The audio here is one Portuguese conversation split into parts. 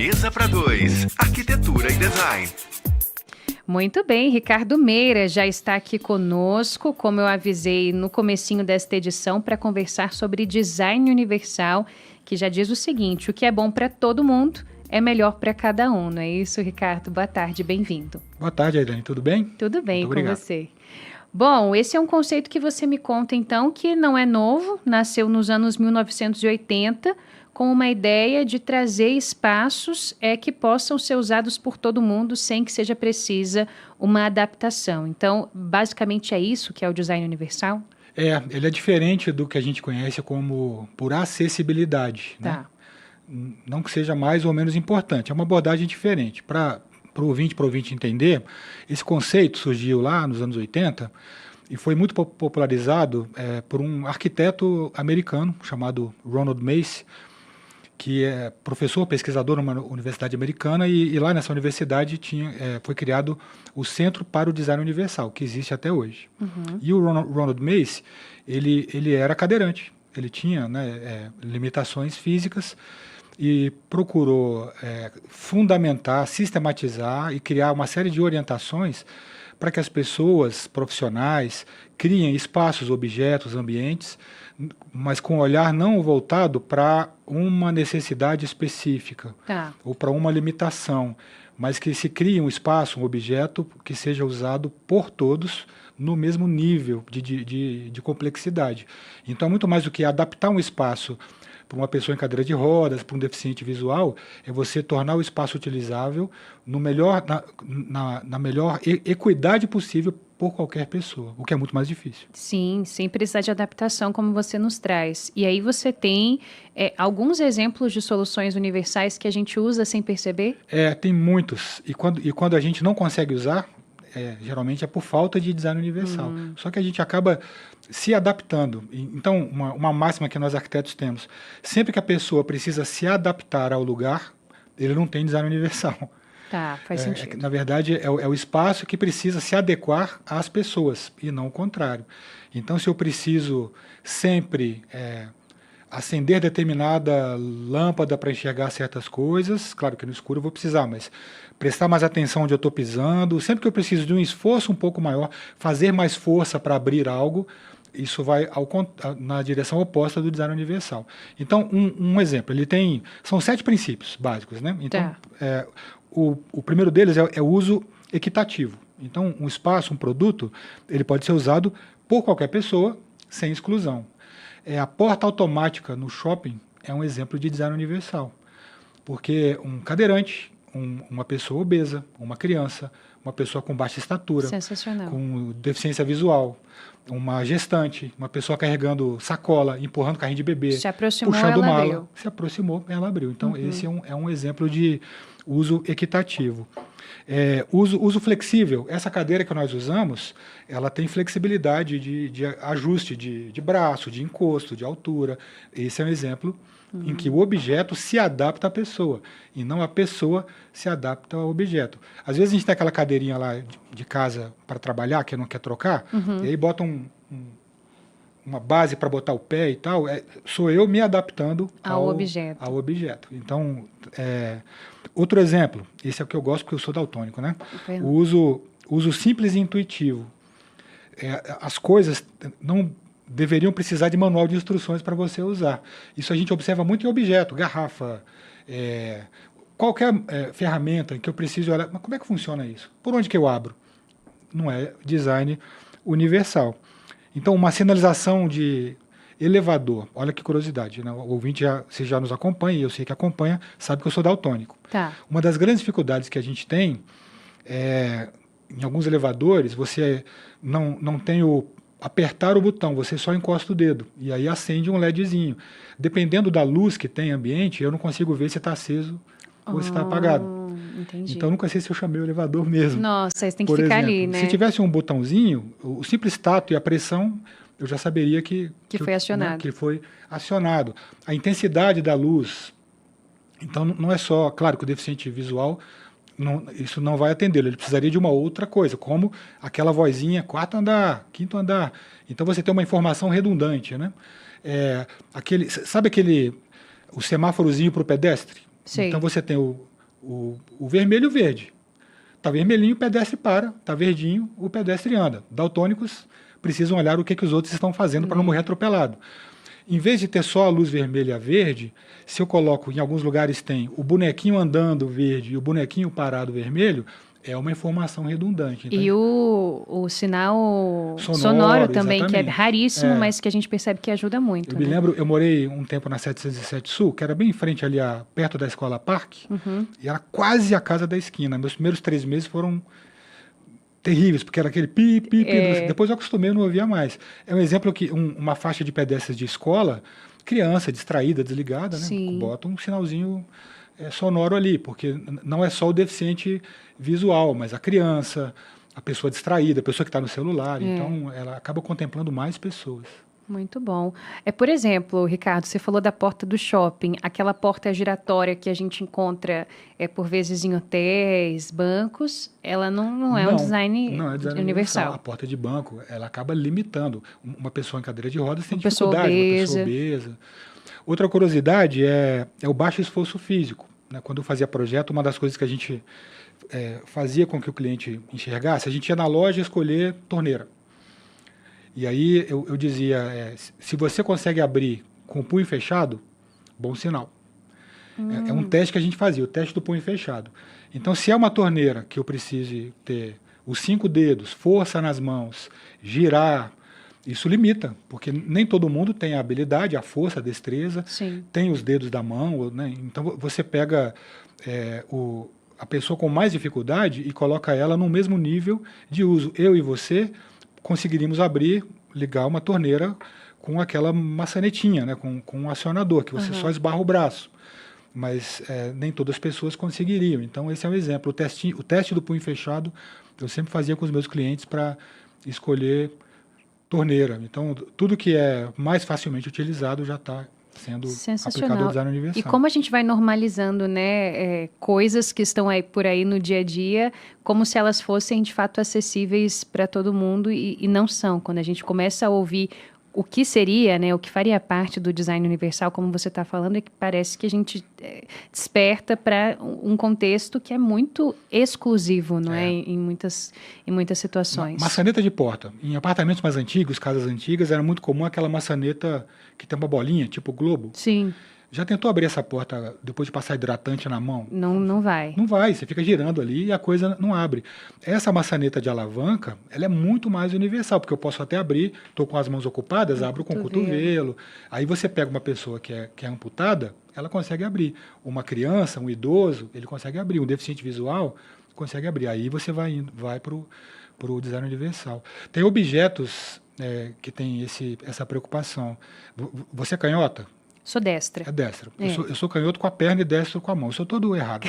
Mesa para dois, Arquitetura e Design. Muito bem, Ricardo Meira já está aqui conosco, como eu avisei no comecinho desta edição, para conversar sobre design universal, que já diz o seguinte: o que é bom para todo mundo é melhor para cada um, não é isso, Ricardo? Boa tarde, bem-vindo. Boa tarde, Aidane, tudo bem? Tudo bem Muito com obrigado. você. Bom, esse é um conceito que você me conta, então, que não é novo, nasceu nos anos 1980, com uma ideia de trazer espaços que possam ser usados por todo mundo sem que seja precisa uma adaptação. Então, basicamente é isso que é o design universal? Ele é diferente do que a gente conhece como por acessibilidade, né? Tá. Não que seja mais ou menos importante, é uma abordagem diferente. Para o ouvinte entender, esse conceito surgiu lá nos anos 80 e foi muito popularizado por um arquiteto americano chamado Ronald Mace, que é professor, pesquisador numa universidade americana, e lá nessa universidade foi criado o Centro para o Design Universal, que existe até hoje. Uhum. E o Ronald Mace, ele era cadeirante, ele tinha, né, limitações físicas e procurou fundamentar, sistematizar e criar uma série de orientações para que as pessoas profissionais criem espaços, objetos, ambientes, mas com um olhar não voltado para uma necessidade específica, Tá. ou para uma limitação, mas que se crie um espaço, um objeto que seja usado por todos no mesmo nível de complexidade. Então, muito mais do que adaptar um espaço para uma pessoa em cadeira de rodas, para um deficiente visual, é você tornar o espaço utilizável na melhor equidade possível por qualquer pessoa, o que é muito mais difícil. Sim, sem precisar de adaptação, como você nos traz. E aí você tem alguns exemplos de soluções universais que a gente usa sem perceber? Tem muitos. E quando a gente não consegue usar, geralmente é por falta de design universal. Só que a gente acaba se adaptando. Então, uma máxima que nós arquitetos temos: sempre que a pessoa precisa se adaptar ao lugar, ele não tem design universal. Tá, faz sentido. Na verdade, é o espaço que precisa se adequar às pessoas, e não o contrário. Então, se eu preciso sempre acender determinada lâmpada para enxergar certas coisas, claro que no escuro eu vou precisar, mas prestar mais atenção onde eu estou pisando, sempre que eu preciso de um esforço um pouco maior, fazer mais força para abrir algo, isso vai na direção oposta do design universal. Então, um exemplo, são 7 princípios básicos, né? Então, Tá. O primeiro deles é o uso equitativo. Então, um espaço, um produto, ele pode ser usado por qualquer pessoa, sem exclusão. A porta automática no shopping é um exemplo de design universal, porque um cadeirante, uma pessoa obesa, uma criança, uma pessoa com baixa estatura, Sensacional. com deficiência visual, uma gestante, uma pessoa carregando sacola, empurrando carrinho de bebê, Se aproximou, puxando ela mala, abriu. se aproximou, ela abriu. Então, esse é um exemplo de uso equitativo. Uso flexível. Essa cadeira que nós usamos, ela tem flexibilidade de ajuste de braço, de encosto, de altura. Esse é um exemplo em que o objeto se adapta à pessoa, e não a pessoa se adapta ao objeto. Às vezes a gente tem aquela cadeirinha lá de casa para trabalhar, que não quer trocar, e aí bota uma base para botar o pé e tal, sou eu me adaptando Ao objeto. Então, outro exemplo, esse é o que eu gosto porque eu sou daltônico, né? Uhum. O uso simples e intuitivo. As coisas não deveriam precisar de manual de instruções para você usar. Isso a gente observa muito em objeto, garrafa, qualquer ferramenta em que eu preciso olhar, mas como é que funciona isso? Por onde que eu abro? Não é design universal. Então, uma sinalização de elevador, olha que curiosidade, né? O ouvinte você já nos acompanha, e eu sei que acompanha, sabe que eu sou daltônico. Tá. Uma das grandes dificuldades que a gente tem em alguns elevadores, você não tem apertar o botão, você só encosta o dedo, e aí acende um LEDzinho. Dependendo da luz que tem ambiente, eu não consigo ver se está aceso ou se está apagado. Entendi. Então, eu nunca sei se eu chamei o elevador mesmo. Nossa, isso tem que Por ficar exemplo, ali, né? se tivesse um botãozinho, o simples tato e a pressão, eu já saberia que foi acionado. Né, que foi acionado. A intensidade da luz. Então, não é só, claro que o deficiente visual, isso não vai atendê-lo, ele precisaria de uma outra coisa, como aquela vozinha, 4º andar, 5º andar. Então, você tem uma informação redundante, né? Sabe o semáforozinho para o pedestre? Sei. Então, você tem o vermelho e o verde. Está vermelhinho, o pedestre para. Está verdinho, o pedestre anda. Daltônicos precisam olhar o que os outros estão fazendo para não morrer atropelado. Em vez de ter só a luz vermelha e a verde, se eu coloco, em alguns lugares tem o bonequinho andando verde e o bonequinho parado vermelho, é uma informação redundante. Então, e o sinal sonoro também, exatamente. que é raríssimo, mas que a gente percebe que ajuda muito. Eu me lembro, eu morei um tempo na 707 Sul, que era bem em frente ali, perto da Escola Parque, e era quase a casa da esquina. Meus primeiros 3 meses foram terríveis, porque era aquele pi, pi, pi. Depois eu acostumei, eu não ouvia mais. É um exemplo que uma faixa de pedestres de escola, criança distraída, desligada, né? Bota um sinalzinho sonoro ali, porque não é só o deficiente visual, mas a criança, a pessoa distraída, a pessoa que está no celular. Então, ela acaba contemplando mais pessoas. Muito bom. Por exemplo, Ricardo, você falou da porta do shopping, aquela porta giratória que a gente encontra por vezes em hotéis, bancos, ela não é um design universal. A porta de banco, ela acaba limitando. Uma pessoa em cadeira de rodas tem dificuldade, uma pessoa obesa. Outra curiosidade é o baixo esforço físico. Né? Quando eu fazia projeto, uma das coisas que a gente fazia com que o cliente enxergasse, a gente ia na loja escolher torneira. E aí eu dizia, se você consegue abrir com o punho fechado, bom sinal. É um teste que a gente fazia, o teste do punho fechado. Então, se é uma torneira que eu precise ter os 5 dedos, força nas mãos, girar, isso limita, porque nem todo mundo tem a habilidade, a força, a destreza, tem os dedos da mão, né? Então você pega a pessoa com mais dificuldade e coloca ela no mesmo nível de uso. Eu e você conseguiríamos ligar uma torneira com aquela maçanetinha, né? com um acionador, que você só esbarra o braço. Mas nem todas as pessoas conseguiriam. Então, esse é um exemplo. O teste do punho fechado, eu sempre fazia com os meus clientes para escolher torneira. Então, tudo que é mais facilmente utilizado já está sendo aplicado ao design universal. E como a gente vai normalizando, né, coisas que estão aí por aí no dia a dia, como se elas fossem de fato acessíveis para todo mundo e não são. Quando a gente começa a ouvir o que seria, né, o que faria parte do design universal, como você está falando, é que parece que a gente desperta para um contexto que é muito exclusivo, não é? Em muitas situações. Maçaneta de porta. Em apartamentos mais antigos, casas antigas, era muito comum aquela maçaneta que tem uma bolinha, tipo globo. Sim. Já tentou abrir essa porta depois de passar hidratante na mão? Não vai. Não vai, você fica girando ali e a coisa não abre. Essa maçaneta de alavanca, ela é muito mais universal, porque eu posso até abrir, estou com as mãos ocupadas, abro com o cotovelo. Aí você pega uma pessoa que é amputada, ela consegue abrir. Uma criança, um idoso, ele consegue abrir. Um deficiente visual consegue abrir. Aí você vai para o design universal. Tem objetos que têm essa preocupação. Você é canhota? Sou destra. É destra. Eu sou canhoto com a perna e destro com a mão. Eu sou todo errado.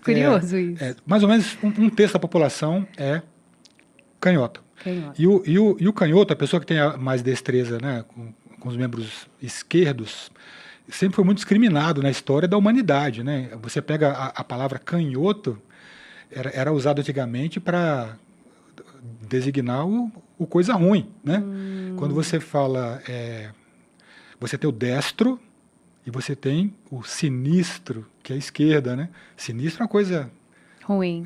Curioso isso. Mais ou menos um terço da população é canhota. E o canhoto, a pessoa que tem mais destreza, né, com os membros esquerdos, sempre foi muito discriminado na história da humanidade. Né? Você pega a palavra canhoto, era usado antigamente para designar o coisa ruim. Né? Quando você fala... Você tem o destro e você tem o sinistro, que é a esquerda, né? Sinistro é uma coisa... ruim.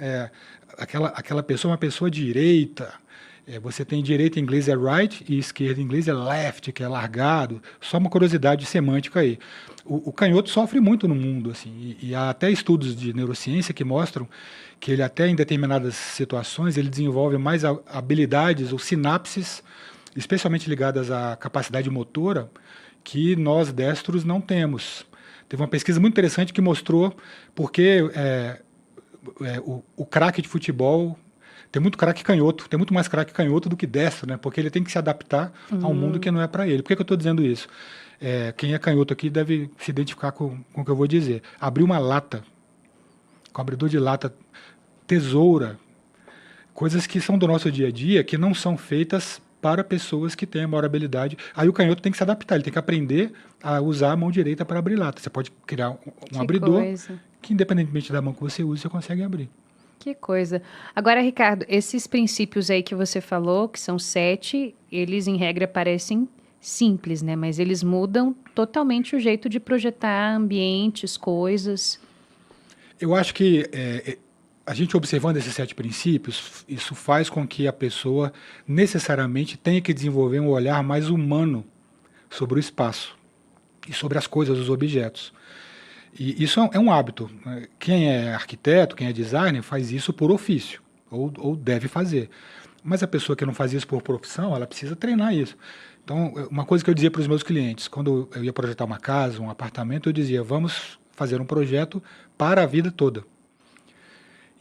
Aquela pessoa é uma pessoa direita. Você tem direita em inglês é right e esquerda em inglês é left, que é largado. Só uma curiosidade semântica aí. O canhoto sofre muito no mundo, assim, e há até estudos de neurociência que mostram que ele até em determinadas situações ele desenvolve mais habilidades ou sinapses, especialmente ligadas à capacidade motora, que nós destros não temos. Teve uma pesquisa muito interessante que mostrou porque o craque de futebol tem muito craque canhoto, tem muito mais craque canhoto do que destro, né? Porque ele tem que se adaptar a um mundo que não é para ele. Por que eu estou dizendo isso? Quem é canhoto aqui deve se identificar com o que eu vou dizer. Abrir uma lata, com abridor de lata, tesoura, coisas que são do nosso dia a dia, que não são feitas para pessoas que têm a maior habilidade. Aí o canhoto tem que se adaptar, ele tem que aprender a usar a mão direita para abrir lata. Você pode criar um abridor que, independentemente da mão que você use, você consegue abrir. Que coisa. Agora, Ricardo, esses princípios aí que você falou, que são 7, eles, em regra, parecem simples, né? Mas eles mudam totalmente o jeito de projetar ambientes, coisas. Eu acho que a gente observando esses 7 princípios, isso faz com que a pessoa necessariamente tenha que desenvolver um olhar mais humano sobre o espaço e sobre as coisas, os objetos. E isso é um hábito, né? Quem é arquiteto, quem é designer, faz isso por ofício, ou deve fazer. Mas a pessoa que não faz isso por profissão, ela precisa treinar isso. Então, uma coisa que eu dizia para os meus clientes, quando eu ia projetar uma casa, um apartamento, eu dizia, vamos fazer um projeto para a vida toda.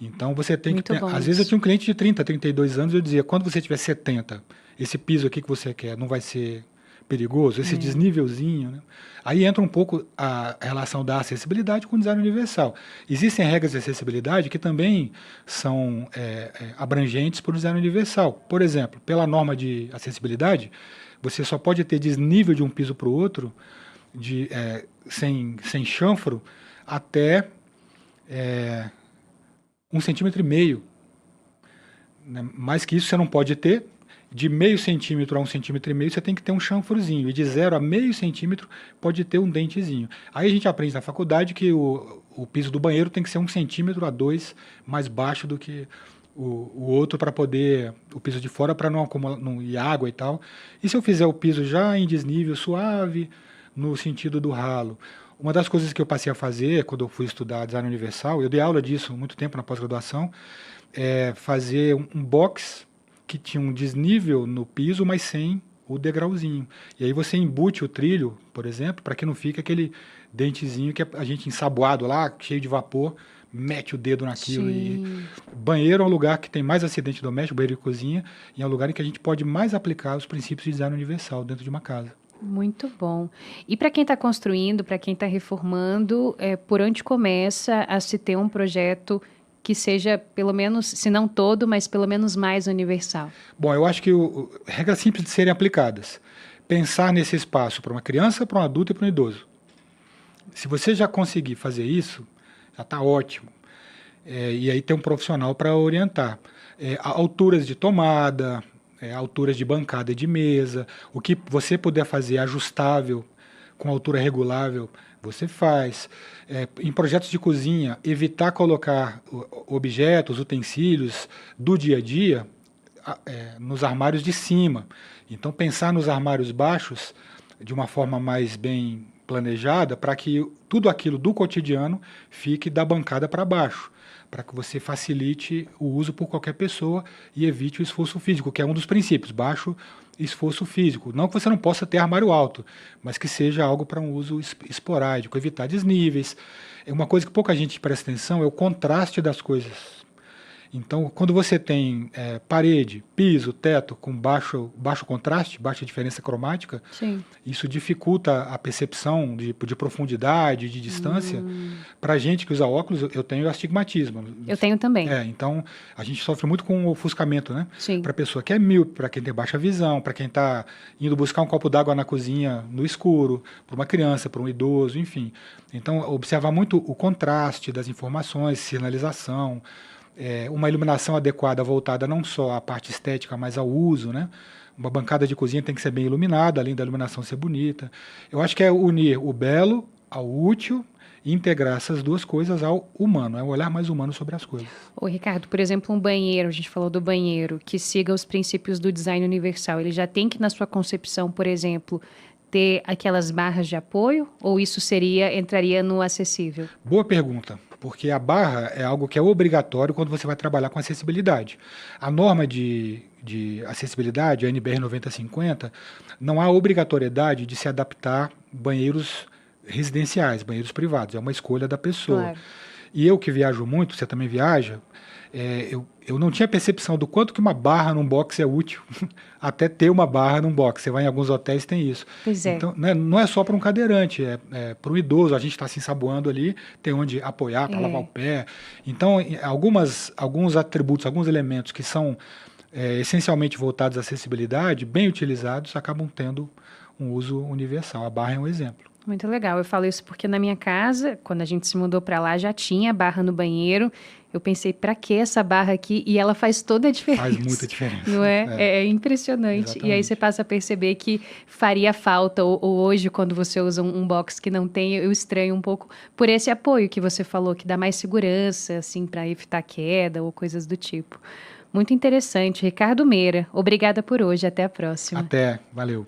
Então, você tem Muito que ter... bom Às vezes eu isso. tinha um cliente de 30, 32 anos, eu dizia, quando você tiver 70, esse piso aqui que você quer não vai ser perigoso, esse desnívelzinho, né? Aí entra um pouco a relação da acessibilidade com o design universal. Existem regras de acessibilidade que também são abrangentes para o design universal. Por exemplo, pela norma de acessibilidade, você só pode ter desnível de um piso para o outro, sem chanfro, até 1,5 cm, né? Mais que isso você não pode ter. De 0,5 cm a 1,5 cm você tem que ter um chanfrozinho, e de 0 a 0,5 cm pode ter um dentezinho. Aí a gente aprende na faculdade que o piso do banheiro tem que ser 1 centímetro a 2 mais baixo do que o outro, para poder, o piso de fora, para não acumular, não ir água e tal. E se eu fizer o piso já em desnível suave, no sentido do ralo? Uma das coisas que eu passei a fazer quando eu fui estudar design universal, eu dei aula disso há muito tempo na pós-graduação, é fazer um box que tinha um desnível no piso, mas sem o degrauzinho. E aí você embute o trilho, por exemplo, para que não fique aquele dentezinho que a gente ensaboado lá, cheio de vapor, mete o dedo naquilo. Sim. E banheiro é um lugar que tem mais acidente doméstico, banheiro e cozinha, e é um lugar em que a gente pode mais aplicar os princípios de design universal dentro de uma casa. Muito bom. E para quem está construindo, para quem está reformando, por onde começa a se ter um projeto que seja, pelo menos, se não todo, mas pelo menos mais universal? Bom, eu acho que regras simples de serem aplicadas. Pensar nesse espaço para uma criança, para um adulto e para um idoso. Se você já conseguir fazer isso, já está ótimo. E aí tem um profissional para orientar. Alturas de tomada, alturas de bancada e de mesa, o que você puder fazer ajustável, com altura regulável, você faz. Em projetos de cozinha, evitar colocar objetos, utensílios do dia a dia nos armários de cima. Então, pensar nos armários baixos de uma forma mais bem planejada, para que tudo aquilo do cotidiano fique da bancada para baixo, para que você facilite o uso por qualquer pessoa e evite o esforço físico, que é um dos princípios, baixo esforço físico. Não que você não possa ter armário alto, mas que seja algo para um uso esporádico, evitar desníveis. Uma coisa que pouca gente presta atenção é o contraste das coisas. Então, quando você tem parede, piso, teto com baixo contraste, baixa diferença cromática, Sim. isso dificulta a percepção de profundidade, de distância. Para a gente que usa óculos, eu tenho astigmatismo. Eu tenho também. Então, a gente sofre muito com o ofuscamento, né? Sim. Para a pessoa que é míope, para quem tem baixa visão, para quem está indo buscar um copo d'água na cozinha no escuro, para uma criança, para um idoso, enfim. Então, observar muito o contraste das informações, sinalização, uma iluminação adequada voltada não só à parte estética, mas ao uso, né? Uma bancada de cozinha tem que ser bem iluminada, além da iluminação ser bonita. Eu acho que é unir o belo ao útil e integrar essas duas coisas ao humano, é um olhar mais humano sobre as coisas. Ô, Ricardo, por exemplo, um banheiro, a gente falou do banheiro, que siga os princípios do design universal, ele já tem que, na sua concepção, por exemplo, ter aquelas barras de apoio, ou isso entraria no acessível? Boa pergunta, porque a barra é algo que é obrigatório quando você vai trabalhar com acessibilidade. A norma de acessibilidade, a NBR 9050, não há obrigatoriedade de se adaptar banheiros residenciais, banheiros privados, é uma escolha da pessoa. Claro. E eu que viajo muito, você também viaja, eu não tinha percepção do quanto que uma barra num box é útil, até ter uma barra num box. Você vai em alguns hotéis, tem isso. Pois é. Então, né, não é só para um cadeirante, para um idoso, a gente está se ensaboando ali, tem onde apoiar para lavar o pé. Então, alguns atributos, alguns elementos que são essencialmente voltados à acessibilidade, bem utilizados, acabam tendo um uso universal. A barra é um exemplo. Muito legal. Eu falo isso porque na minha casa, quando a gente se mudou para lá, já tinha barra no banheiro. eu pensei, para que essa barra aqui? E ela faz toda a diferença. Faz muita diferença. Não é? É impressionante. Exatamente. E aí você passa a perceber que faria falta, ou hoje, quando você usa um box que não tem, eu estranho um pouco por esse apoio que você falou, que dá mais segurança, assim, para evitar queda ou coisas do tipo. Muito interessante. Ricardo Meira, obrigada por hoje. Até a próxima. Até. Valeu.